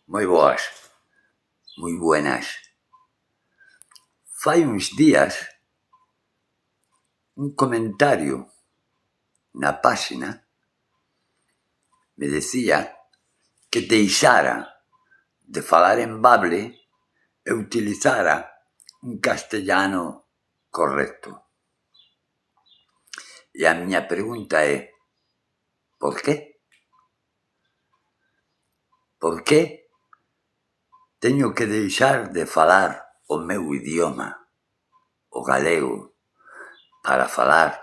Moi boas, moi buenas. Fai uns días un comentario na páxina me decía que deixara de falar en bable e utilizara un castellano correcto. E a miña pregunta é, por qué? Por qué teño que deixar de falar o meu idioma, o galego, para falar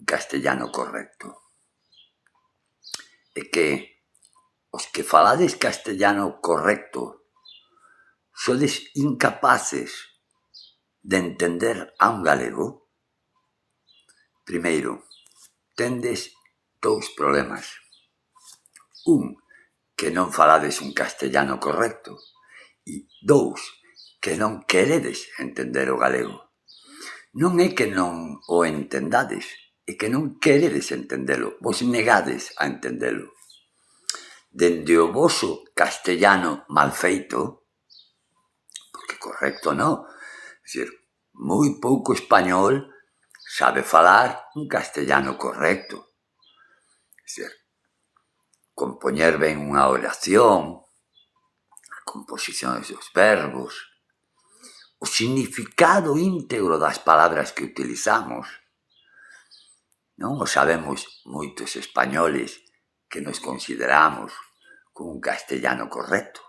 castellano correcto? É que os que falades castellano correcto sodes incapaces de entender a un galego? Primeiro, tendes dous problemas. Un, que non falades un castellano correcto. E dous, que non queredes entender o galego. Non é que non o entendades, é que non queredes entendelo, vos negades a entendelo. Dende o voso castellano mal feito, porque correcto non, é dicir, moi pouco español sabe falar un castellano correcto. É dicir, compoñer ben unha oración, a composición dos verbos, o significado íntegro das palabras que utilizamos. Non o sabemos moitos españoles que nos consideramos con un castellano correcto.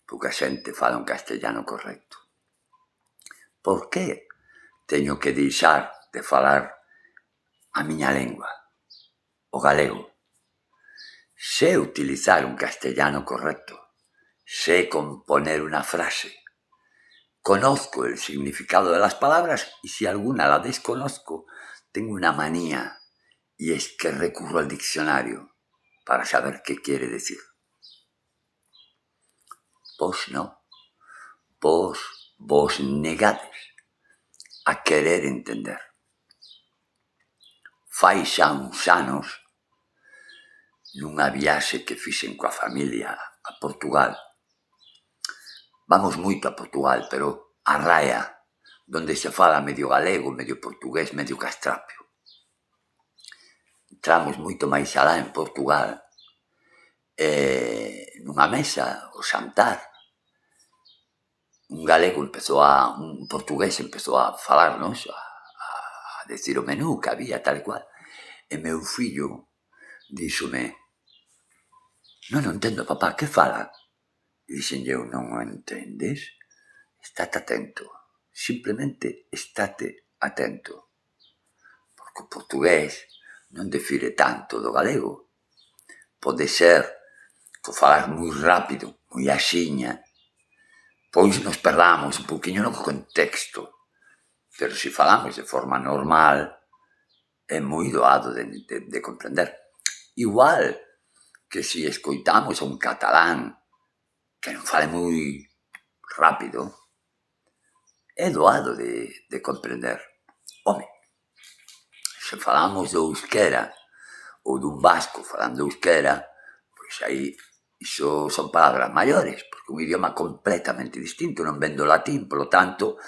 Pouca xente fala un castellano correcto. Por que teño que deixar de falar a miña lengua, o galego? Sé utilizar un castellano correcto, sé componer una frase, conozco el significado de las palabras y si alguna la desconozco, tengo una manía y es que recurro al diccionario para saber qué quiere decir. Vos no, vos negades a querer entender. Fai xa uns anos, nunha viaxe que fixen coa familia a Portugal. Vamos moito a Portugal, pero a raia, donde se fala medio galego, medio portugués, medio castrapio. Entramos moito máis alá en Portugal, nunha mesa, o xantar, un portugués empezou a falarnos, a decir o menú que había, tal e cual, e meu fillo díxome, non entendo, papá, que fala? E dixen eu, non o entendes? Estate atento, simplemente estate atento, porque o portugués non difire tanto do galego. Pode ser que o falar moi rápido, moi axiña, pois nos perdamos un poquinho no contexto, pero se falamos de forma normal, é moi doado de comprender. Igual que se escoitamos a un catalán que non fale moi rápido, é doado de comprender. Home, se falamos do euskera ou dun vasco falando euskera, pois aí iso son palabras maiores, porque un idioma completamente distinto, non ven do latín, polo tanto,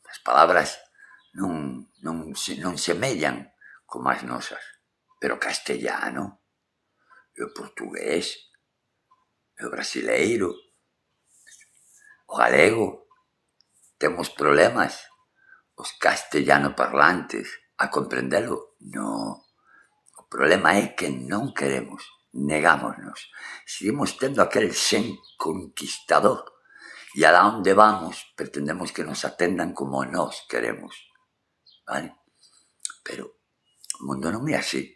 as palabras non semellan como as nosas. Pero o castellano, e o portugués, e o brasileiro, o galego, temos problemas, os castellano parlantes, a comprendelo? No. O problema é que non queremos, negámonos. Seguimos tendo aquel xen conquistador e alá onde vamos pretendemos que nos atendan como nós queremos. Vale? Pero o mundo non é así.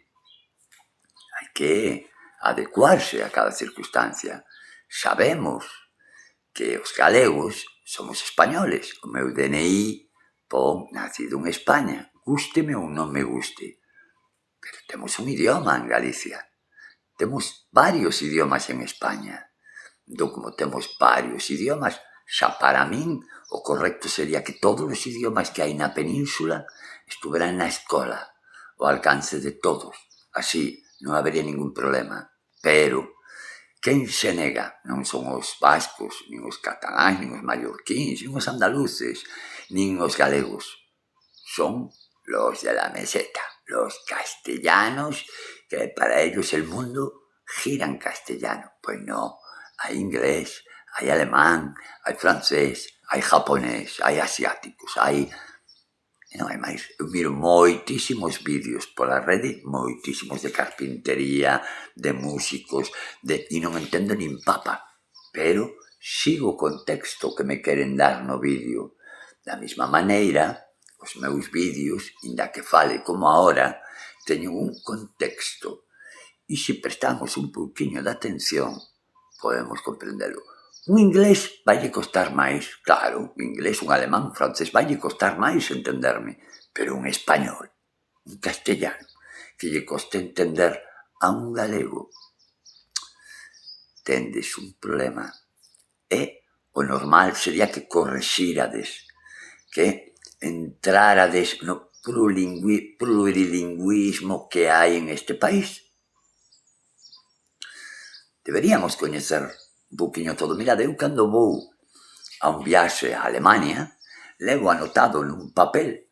Hai que adecuarse a cada circunstancia. Sabemos que os galegos somos españoles. O meu DNI pon nacido en España. Gústeme ou non me guste. Pero temos un idioma en Galicia. Temos varios idiomas en España. Entón, como temos varios idiomas, xa para min o correcto sería que todos os idiomas que hai na península estuveran na escola, ao alcance de todos. Así non habería ningún problema. Pero quen se nega? Non son os vascos, nin os cataláns, nin os mallorquíns, nin os andaluces, nin os galegos. Son los de la meseta, los castellanos, que para ellos el mundo gira en castellano. Pues no, hay inglés, hay alemán, hai francés, hai japonés, hai asiáticos, hai... Non hai máis. Eu miro moitísimos vídeos pola rede, moitísimos de carpintería, de músicos, e non entendo nin papa. Pero sigo o contexto que me queren dar no vídeo. Da mesma maneira, os meus vídeos, inda que fale como ahora, teñen un contexto. E se prestamos un pouquiño de atención, podemos comprendelo. Un inglés vaille costar máis, claro, un inglés, un alemán, un francés, vaille costar máis entenderme, pero un español, un castellano, que lle coste entender a un galego, tendes un problema. E o normal sería que correxírades, que entrárades no plurilingüismo que hai en este país. Deberíamos coñecer un pouquiño todo. Mirad, eu cando vou a un viaxe a Alemania, levo anotado nun papel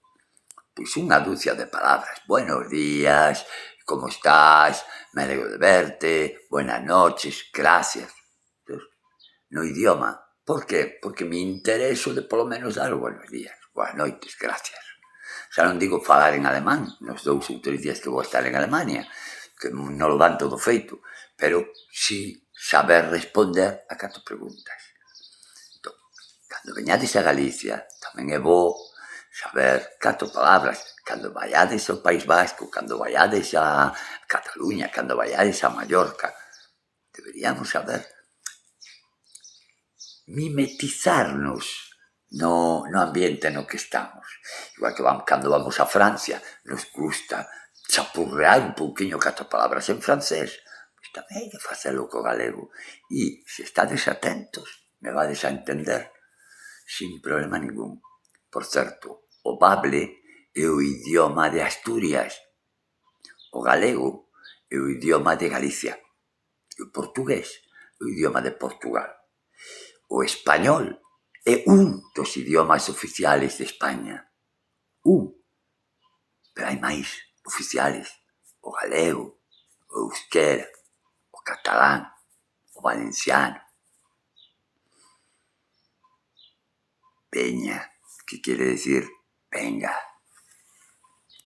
pois unha dúcia de palabras. Buenos días, como estás, me alegro de verte, buenas noches, gracias. No idioma. Por qué? Porque me intereso de polo menos dar buenos días, buenas noites, gracias. Xa non digo falar en alemán, nos 2 ou 3 días que vou estar en Alemania, que non lo dan todo feito, pero si saber responder a 4 preguntas. Entón, cando veñades a Galicia, tamén é bo saber 4 palabras. Cando vaiades ao País Vasco, cando vaiades a Cataluña, cando vaiades a Mallorca, deberíamos saber mimetizarnos no ambiente no que estamos. Igual que cando vamos a Francia, nos gusta chapurrear un pouquiño 4 palabras en francés, pois tamén hai que facelo co galego. E se estades atentos, me vades a entender sin problema ningún. Por certo, o bable é o idioma de Asturias, o galego é o idioma de Galicia, e o portugués é o idioma de Portugal. O español é un dos idiomas oficiales de España. Un. Pero hai máis oficiales. O galego, o euskera, o catalán, o valenciano. Peña, que quiere decir venga.